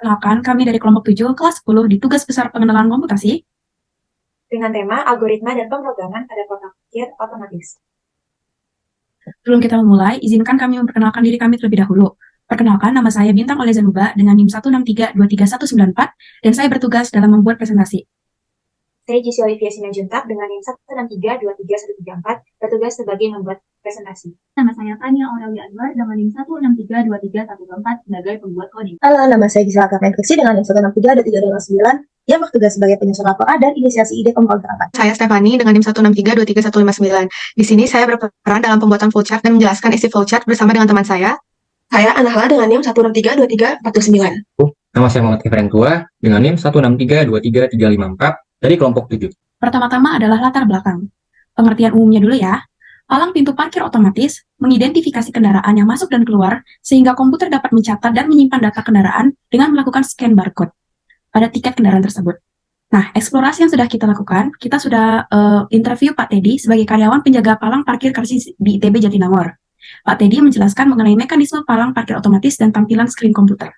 Perkenalkan, kami dari kelompok 7, kelas 10 di tugas besar pengenalan komputasi. Dengan tema algoritma dan pemrograman pada kotak pikir otomatis. Sebelum kita memulai, izinkan kami memperkenalkan diri kami terlebih dahulu. Perkenalkan, nama saya Bintang Olezanuba dengan NIM 163233194 dan saya bertugas dalam membuat presentasi. Saya Gisy Olivia Simanjuntak dengan NIM 163233134 bertugas sebagai membuat presentasi. Nama saya Tania Aurelia Anwar dengan NIM 1632314 sebagai pembuat coding. Halo, nama saya Gisela Karnefriksi dengan NIM 1632329 yang bertugas sebagai penyusun laporan dan inisiasi ide pemrograman. Saya Stefani dengan NIM 163233159. Di sini saya berperan dalam pembuatan flowchart dan menjelaskan isi flowchart bersama dengan teman saya. Saya Anahla dengan NIM 1632349. Nama saya Muhammad Kifren Tua dengan NIM 163235354 dari kelompok 7. Pertama-tama adalah latar belakang. Pengertian umumnya dulu ya. Palang pintu parkir otomatis mengidentifikasi kendaraan yang masuk dan keluar sehingga komputer dapat mencatat dan menyimpan data kendaraan dengan melakukan scan barcode pada tiket kendaraan tersebut. Nah, eksplorasi yang sudah kita lakukan, kita sudah interview Pak Teddy sebagai karyawan penjaga palang parkir karcis di ITB Jatinangor. Pak Teddy menjelaskan mengenai mekanisme palang parkir otomatis dan tampilan screen komputer.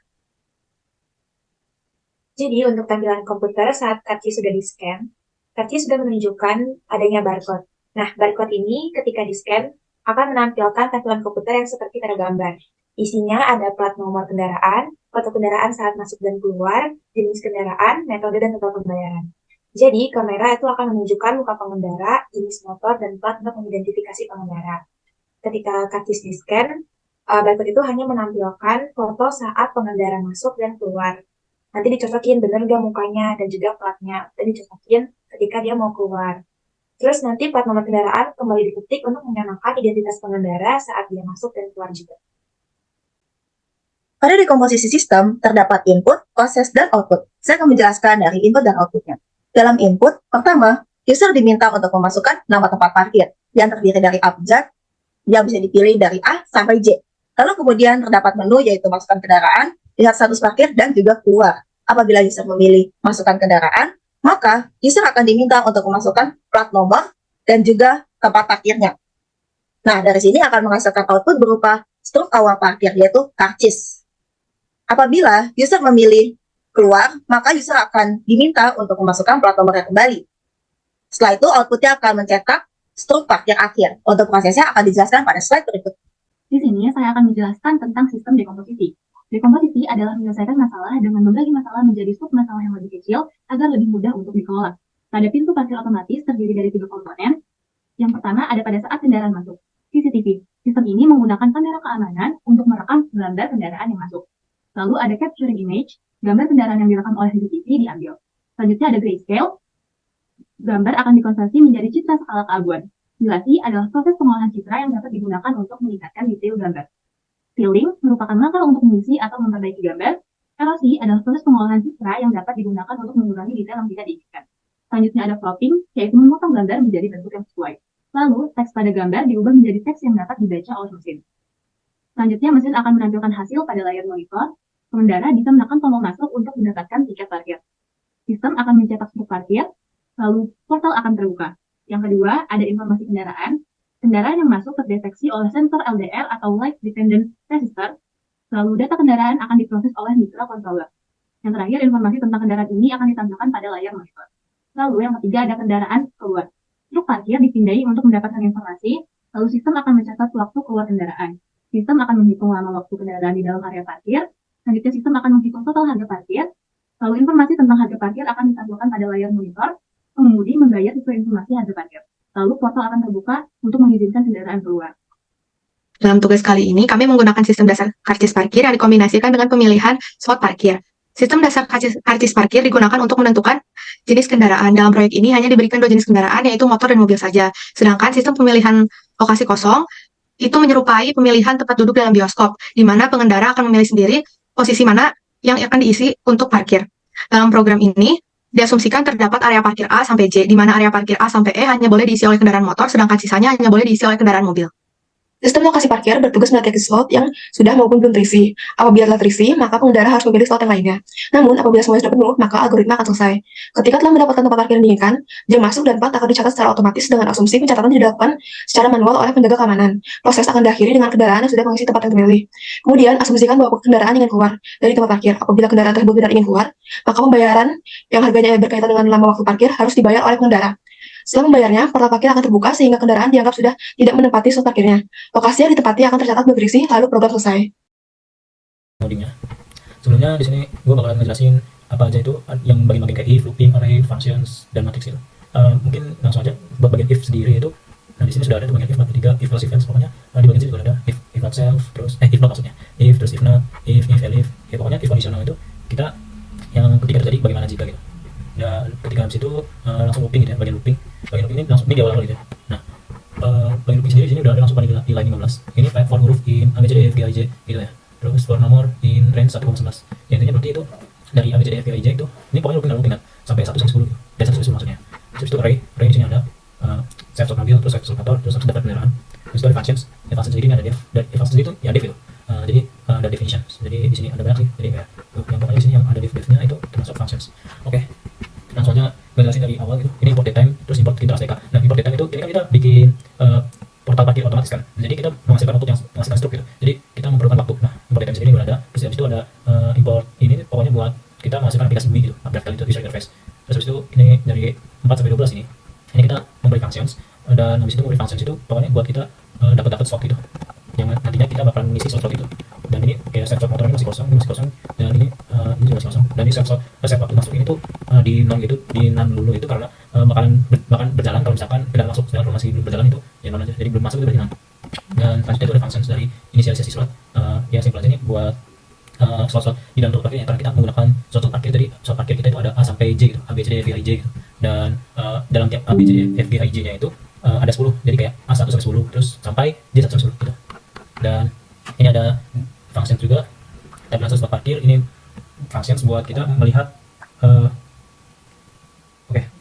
Jadi untuk tampilan komputer saat karcis sudah di-scan, karcis sudah menunjukkan adanya barcode. Nah, barcode ini ketika di-scan akan menampilkan tampilan komputer yang seperti pada gambar. Isinya ada plat nomor kendaraan, foto kendaraan saat masuk dan keluar, jenis kendaraan, metode dan total pembayaran. Jadi, kamera itu akan menunjukkan muka pengendara, jenis motor, dan plat untuk mengidentifikasi pengendara. Ketika karcis di-scan, barcode itu hanya menampilkan foto saat pengendara masuk dan keluar. Nanti dicocokin bener gak mukanya dan juga platnya, dan dicocokin ketika dia mau keluar. Terus nanti plat nomor kendaraan kembali diketik untuk menyamakan identitas pengendara saat dia masuk dan keluar juga. Pada dekomposisi sistem, terdapat input, proses, dan output. Saya akan menjelaskan dari input dan outputnya. Dalam input, pertama, user diminta untuk memasukkan nama tempat parkir yang terdiri dari abjad yang bisa dipilih dari A sampai J. Lalu kemudian terdapat menu yaitu masukkan kendaraan, lihat status parkir, dan juga keluar. Apabila user memilih masukkan kendaraan, maka user akan diminta untuk memasukkan plat nomor dan juga tempat parkirnya. Nah, dari sini akan menghasilkan output berupa struk awal parkir, yaitu karcis. Apabila user memilih keluar, maka user akan diminta untuk memasukkan plat nomornya kembali. Setelah itu, outputnya akan mencetak struk parkir akhir. Untuk prosesnya akan dijelaskan pada slide berikut. Di sini saya akan menjelaskan tentang sistem dekomposisi. Dekomposisi adalah menyelesaikan masalah dengan membagi masalah menjadi sub-masalah yang lebih kecil agar lebih mudah untuk dikelola. Pada pintu parkir otomatis terdiri dari 3 komponen. Yang pertama ada pada saat kendaraan masuk, CCTV. Sistem ini menggunakan kamera keamanan untuk merekam gambar kendaraan yang masuk. Lalu ada capturing image, gambar kendaraan yang direkam oleh CCTV diambil. Selanjutnya ada grayscale, gambar akan dikonversi menjadi citra skala keabuan. Simulasi adalah proses pengolahan citra yang dapat digunakan untuk meningkatkan detail gambar. Filling merupakan langkah untuk mengisi atau memperbaiki gambar. Erosi adalah proses pengolahan citra yang dapat digunakan untuk mengurangi detail yang tidak diinginkan. Selanjutnya ada cropping, yaitu memotong gambar menjadi bentuk yang sesuai. Lalu, teks pada gambar diubah menjadi teks yang dapat dibaca oleh mesin. Selanjutnya, mesin akan menampilkan hasil pada layar monitor. Pengendara bisa menekan tombol masuk untuk mendapatkan tiket parkir. Sistem akan mencetak struk parkir, lalu portal akan terbuka. Yang kedua, ada informasi kendaraan. Kendaraan yang masuk terdeteksi oleh sensor LDR atau Light Dependent Resistor. Lalu data kendaraan akan diproses oleh microcontroller. Yang terakhir, informasi tentang kendaraan ini akan ditampilkan pada layar monitor. Lalu yang ketiga ada kendaraan keluar. Struk parkir dipindai untuk mendapatkan informasi, lalu sistem akan mencatat waktu keluar kendaraan. Sistem akan menghitung lama waktu kendaraan di dalam area parkir. Selanjutnya sistem akan menghitung total harga parkir. Lalu informasi tentang harga parkir akan ditampilkan pada layar monitor. Pengemudi membayar sesuai informasi harga parkir. Lalu portal akan terbuka untuk mengizinkan kendaraan keluar. Dalam tugas kali ini, kami menggunakan sistem dasar karcis parkir yang dikombinasikan dengan pemilihan slot parkir. Sistem dasar karcis parkir digunakan untuk menentukan jenis kendaraan. Dalam proyek ini hanya diberikan 2 jenis kendaraan, yaitu motor dan mobil saja. Sedangkan sistem pemilihan lokasi kosong itu menyerupai pemilihan tempat duduk dalam bioskop, di mana pengendara akan memilih sendiri posisi mana yang akan diisi untuk parkir. Dalam program ini, diasumsikan terdapat area parkir A sampai J, di mana area parkir A sampai E hanya boleh diisi oleh kendaraan motor, sedangkan sisanya hanya boleh diisi oleh kendaraan mobil. Sistem lokasi parkir bertugas mendeteksi slot yang sudah maupun belum terisi. Apabila telah terisi, maka pengendara harus memilih slot yang lainnya. Namun, apabila semuanya sudah penuh, maka algoritma akan selesai. Ketika telah mendapatkan tempat parkir yang diinginkan, jam masuk dan plat akan dicatat secara otomatis dengan asumsi pencatatan tidak dilakukan secara manual oleh penjaga keamanan. Proses akan diakhiri dengan kendaraan yang sudah mengisi tempat yang terpilih. Kemudian, asumsikan bahwa kendaraan ingin keluar dari tempat parkir. Apabila kendaraan tersebut benar ingin keluar, maka pembayaran yang harganya berkaitan dengan lama waktu parkir harus dibayar oleh pengendara. Setelah membayarnya, portal parkir akan terbuka sehingga kendaraan dianggap sudah tidak menempati slot parkirnya. Lokasi yang ditempati akan tercatat berisi, lalu program selesai. Codingnya. Sebelumnya di sini gue bakalan ngejelasin apa aja itu yang bagian-bagian kayak if, looping, array, functions, dan matrix itu. Mungkin langsung aja buat bagian if sendiri itu. Nah di sini sudah ada tuh bagian if, ketiga, if else, if else, pokoknya di bagian sini juga ada if not self, terus if not maksudnya, if terus if not, if elif, ya pokoknya if conditional itu kita yang ketika terjadi bagaimana jika gitu. Ya ketika habis itu langsung looping gitu ya, bagian looping ini langsung ini di awal gitu ya. Nah bagian looping sendiri di sini udah ada langsung pada di line 15. Ini for huruf in A B C D E F G H I J gitu ya. Terus for nomor in range 1,11. Ya intinya berarti itu dari A B C D E F G H I J itu ini pokoknya looping kan sampai 1 sampai 10 gitu. Dan 1 sampai 10 maksudnya. Terus itu array di sini ada save slot mobil, terus save slot motor, terus daftar kendaraan. Terus itu ada functions. Ya function sendiri ini ada def. Dan function sendiri itu ya def itu. Jadi ada definitions. Jadi di sini ada banyak sih. Jadi kayak yang pokoknya di sini yang ada def-defnya itu termasuk functions. Oke. Langsung aja ngejelasin dari awal gitu. Ini import datetime, terus import kita SDK. Nah, import datetime itu ini kan kita bikin portal parkir otomatis kan. Jadi kita menghasilkan output yang menghasilkan struk gitu. Jadi kita memerlukan waktu. Nah, import datetime sendiri udah ada. Terus habis itu ada import ini pokoknya buat kita menghasilkan aplikasi GUI gitu. Update kali itu user interface. Terus habis itu ini dari 4 sampai 12 ini. Ini kita memberi functions dan habis itu memberi functions itu pokoknya buat kita dapat slot gitu. Yang nantinya kita bakalan mengisi slot itu. Dan ini kayak set slot motor ini masih kosong, dan ini juga masih kosong. Dan ini set waktu masuk ini tuh di non gitu, di non dulu itu karena bakalan berjalan kalau misalkan kendaraan masuk, kalau masih belum berjalan itu ya non aja. Jadi belum masuk itu berarti non. Dan selanjutnya itu ada functions dari inisialisasi slot. Ya simpel aja ini buat slot-slot di dalam slot parkirnya, karena kita menggunakan slot parkir dari slot parkir kita itu ada A sampai J gitu, A B C D E F G H I J gitu. Dan dalam tiap A B C D E F G H I J nya itu ada 10. Jadi kayak A1 sampai 10 terus sampai J1 sampai 10 gitu. Dan ini ada function juga tabulasi slot parkir. Ini functions buat kita melihat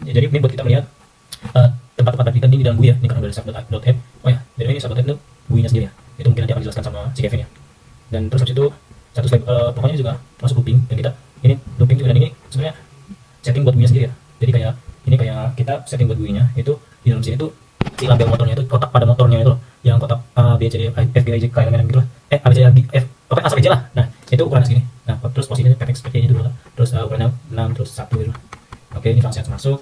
jadi ini buat kita melihat tempat-tempat parkir ini di dalam GUI ya. Ini karena dari sub.app. Oh ya, jadi ini sub.app itu GUI-nya sendiri ya. Itu mungkin nanti akan dijelaskan sama si Kevin ya. Dan terus habis itu satu slide pokoknya juga masuk looping, dan kita ini looping juga, dan ini sebenarnya setting buat GUI-nya sendiri ya. Jadi kayak ini kayak kita setting buat GUI-nya itu di dalam sini tuh si label motornya itu kotak pada motornya itu loh, yang kotak A B C D F G H I J kayak gitu lah. A B C D F pokoknya A sampai J lah. Nah, itu ukurannya segini. Nah, terus posisinya PX seperti ini dulu lah. Terus ukurannya 6 terus 1 gitu. Oke, ini function masuk.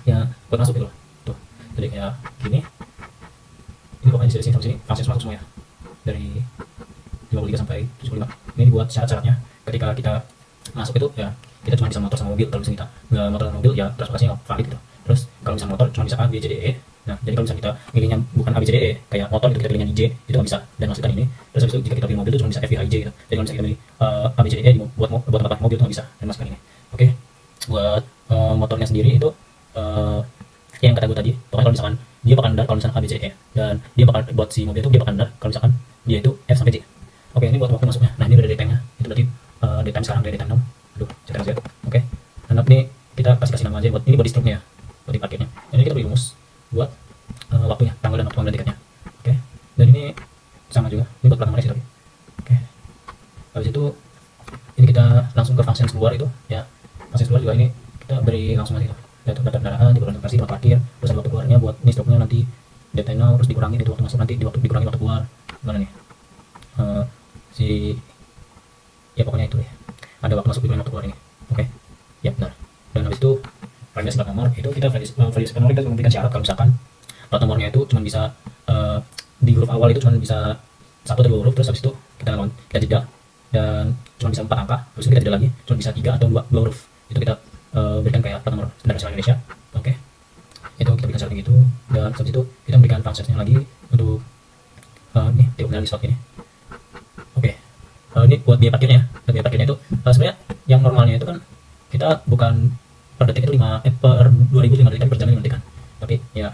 Ya, buat masuk gitu loh. Tuh. Jadi kayak gini. Ini pokoknya di sini sampai sini function masuk semua ya. Dari 53 sampai 75. Ini buat syarat-syaratnya. Ketika kita masuk itu ya kita cuma bisa motor sama mobil. Kalau misalnya kita nggak motor sama mobil ya transportasinya valid gitu. Terus kalau misalnya motor cuma bisa A B C D E. Nah, jadi kalau misalnya kita pilihnya bukan A B C D E kayak motor itu kita pilihnya di J, itu nggak bisa. Dan masukkan ini. Terus habis itu jika kita pilih mobil itu cuma bisa F G H I J gitu. Jadi kalau misalnya kita pilih A B C D E buat tempat mobil itu nggak bisa. Dan masukkan ini. Oke. Buat motornya sendiri itu yang kata gue tadi, pokoknya kalau misalkan dia bakal ndar kalau misalkan A B C D E, dan dia bakal buat si mobil itu dia bakal ndar kalau misalkan dia itu F sampai J. Oke, ini buat waktu masuknya. Nah, ini udah datetime-nya. Itu berarti datetime sekarang dari datetime 6. Aduh, CTRL Z. Oke. Dan ini kita kasih nama aja buat ini body stroke-nya ya. Body parkirnya. Dan ini kita beri rumus buat waktunya, tanggal dan waktu pengambilan tiketnya. Oke. Dan ini sama juga. Ini buat plat nomornya sih tapi. Oke. Habis itu ini kita langsung ke functions keluar itu ya. Functions keluar juga ini kita beri langsung aja gitu. Data kendaraan, diklasifikasi tempat parkir, terus ada waktu keluarnya buat ini stroke-nya nanti date now, terus dikurangi itu waktu masuk, nanti dikurangi waktu keluar. Gimana nih? Ya pokoknya itu ya. Ada waktu masuk dikurangi waktu keluar ini. Oke. Ya benar. Dan habis itu validasi plat nomor itu kita validasi plat nomor kita memberikan syarat kalau misalkan plat nomornya itu cuma bisa di huruf awal itu cuma bisa 1 atau 2 huruf, terus habis itu kita jeda dan cuma bisa 4 angka, terus kita jeda lagi cuma bisa 3 atau 2 huruf. Itu kita berikan kayak plat nomor standar nasional Indonesia. Oke. Itu kita berikan syarat gitu, dan habis itu kita berikan functionsnya lagi untuk nih diulang di slot ini. Oke. Ini buat biaya parkirnya. Dan biaya parkirnya itu sebenarnya yang normalnya itu kan kita bukan per detik itu per 2005 detik per jam 5 detik kan. Tapi ya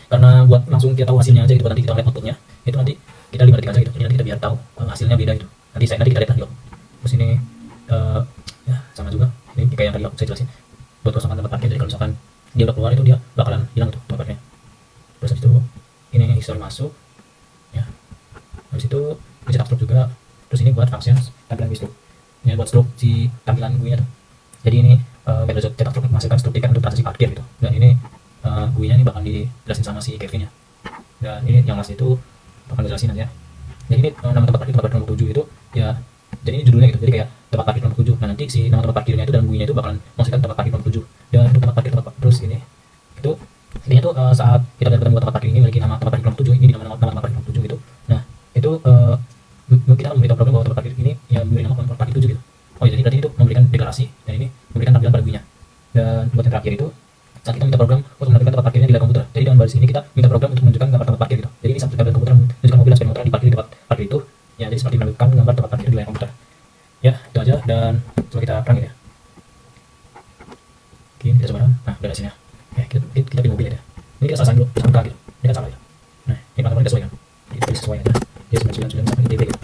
karena buat langsung kita tahu hasilnya aja gitu, nanti kita lihat outputnya itu nanti kita 5 detik aja gitu. Ini nanti kita biar tahu hasilnya beda gitu. Nanti kita lihat lagi loh. Terus ini ya sama juga. Ini kayak yang tadi saya jelasin buat kosongan tempat parkir. Jadi kalau misalkan dia udah keluar itu dia bakalan hilang tuh tempat parkirnya. Terus habis itu ini history masuk ya. functions, tampilan GUI stroke. Ini buat stroke si tampilan GUI-nya tuh. Jadi ini metode cetak stroke menghasilkan stroke tiket untuk transaksi parkir gitu. Dan ini GUI-nya ini bakal dijelasin sama si Kevin ya. Dan ini yang last itu bakal dijelasin nanti ya. Jadi ini nama tempat parkir nomor 7 itu ya. Jadi ini judulnya gitu. Jadi kayak tempat parkir nomor 7. Nah, nanti si nama tempat parkirnya itu dalam GUI-nya itu bakalan menghasilkan tempat parkir nomor 7. Dan untuk tempat parkir terus ini itu intinya tuh saat kita ketemu tempat parkir ini memiliki nama tempat parkir nomor 7, ini nama tempat parkir nomor 7 gitu. Nah, itu kita memberitahu program bahwa tempat parkir ini ya memberi nama tempat parkir 7 gitu. Oh ya, jadi berarti itu memberikan deklarasi dan ini memberikan tampilan pada GUI-nya. Dan buat yang terakhir itu saat kita minta program untuk menentukan tempat parkirnya di layar komputer. Jadi dengan baris ini kita minta program untuk menunjukkan gambar tempat parkir gitu. Jadi ini satu gambar komputer menunjukkan mobil dan sepeda motor di parkir di tempat parkir itu. Ya, jadi seperti menunjukkan gambar tempat parkir di layar komputer. Ya, itu aja dan coba kita perangin ya. Oke, kita coba. Nah, udah di sini ya. Oke, kita pilih mobil ya. Ini kita sasaran dulu, angka gitu. Ini kan salah ya. Nah, ini plat nomor kita sesuaikan. Kita pilih sesuai aja. Dia 999 sama ini DB gitu.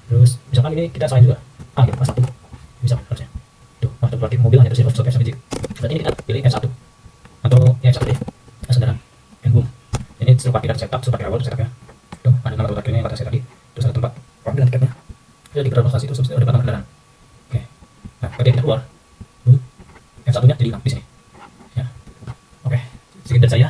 Terus misalkan ini kita salahin juga. Gitu, A1. Bisa kan harusnya. Tuh, waktu parkir mobil hanya tersedia stop F1. Berarti ini kita pilih F1. Atau ya F1 deh. Nah, saudara. And boom. Ini setelah parkir setup, setelah parkir awal setup ya. Tuh, ada nama parkirnya yang kata saya tadi. Terus ada tempat parkir dan tiketnya. Jadi di transaksi itu ada nomor kendaraan. Oke. Nah, ketika kita keluar, boom. F1-nya jadi hilang di sini. Ya. Oke. Sekian dari saya.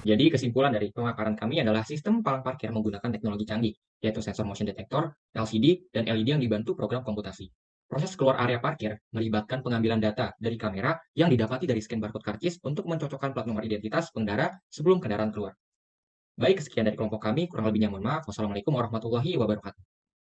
Jadi kesimpulan dari pemaparan kami adalah sistem palang parkir menggunakan teknologi canggih, yaitu sensor motion detector, LCD, dan LED yang dibantu program komputasi. Proses keluar area parkir melibatkan pengambilan data dari kamera yang didapati dari scan barcode karcis untuk mencocokkan plat nomor identitas pengendara sebelum kendaraan keluar. Baik, sekian dari kelompok kami, kurang lebihnya mohon maaf. Wassalamualaikum warahmatullahi wabarakatuh.